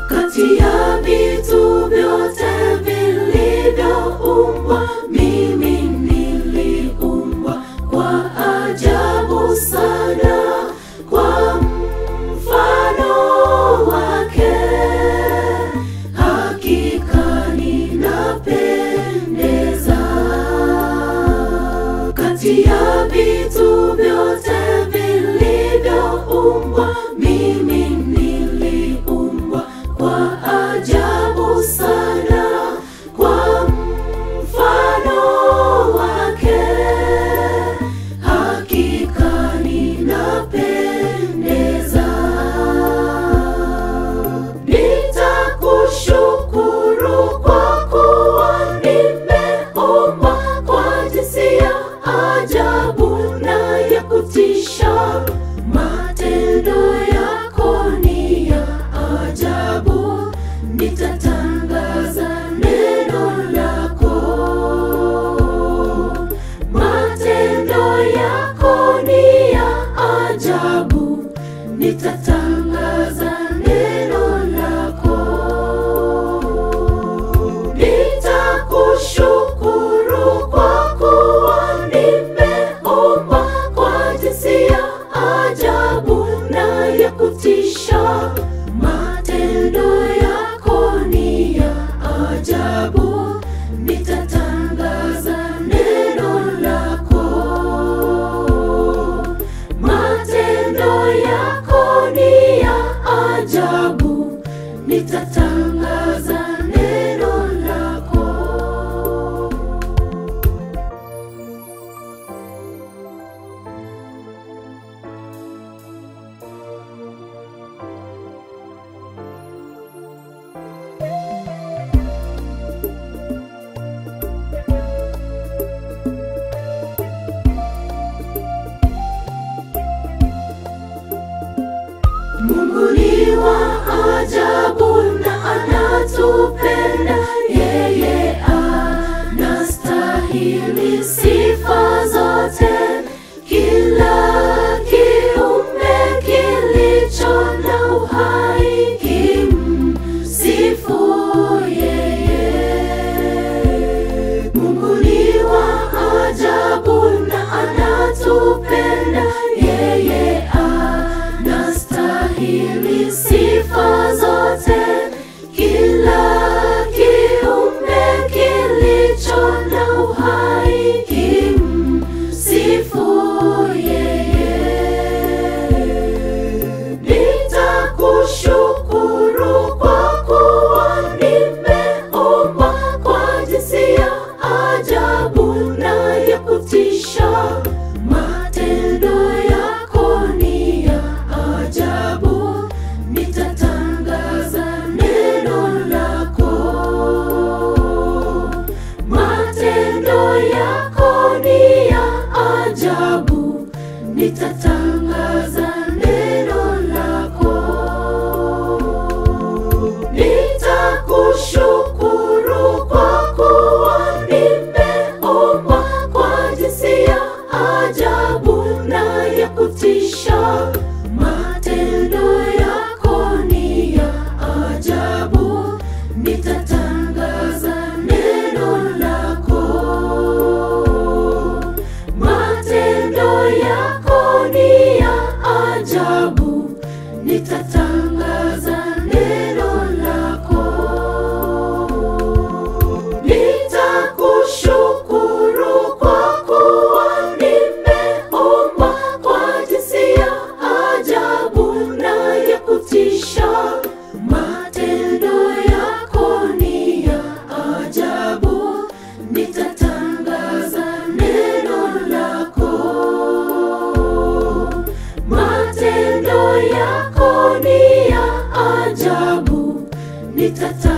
Kati ya vitu vyote vilivyoumbwa, mimi niliumbwa kwa ajabu sana, kwa mfano wake. Hakika ninapendeza. Kati ya vitu vyote vilivyoumbwa, mimi niliumbwa kwa ajabu sana, kwa mfano wake. Hakika ninapendeza. Nitakushukuru kwa kuwa nimeumbwa kwa jinsi ya ajabu na ya kutisha. Matendo yako ni ya ajabu, nitatangaza neno lako. Matendo yako ni ya ajabu, nitatangaza neno lako. Nitakushukuru kwa kuwa nimeumbwa kwa jinsi ya ajabu na ya kutisha. Matendo yako ni ya ajabu, nitatangaza neno lako. Matendo yako ni ya ajabu, nitatangaza neno lako. Mungu ni wa ajabu na anatupenda. Yeye anastahili sifa zote. Kila kiumbe kilicho na uhai kimsifu yeye. Mungu ni wa ajabu na anatupenda. Yeye anastahili sifa zote. Kila kiumbe kilicho na uhai kimsifu yeye. Nitakushukuru kwa kuwa nimeumbwa kwa jinsi ya ajabu na ya kutisha. Matendo yako ni ya ajabu, nitatangaza neno lako. Matendo yako ni ya ajabu, nitatangaza neno lako. Nitakushukuru kwa kuwa nimeumbwa kwa jinsi ya ajabu na ya kutisha. Matendo yako ni ya ajabu, nitatangaza neno lako. Matendo yako ni ya ajabu, nitatangaza neno lako. Nitakushukuru kwa kuwa nimeumbwa kwa jinsi ya ajabu na ya kutisha. Matendo yako ni ya ajabu, nitatangaza neno lako. Matendo yako ni ya ajabu, nitatangaza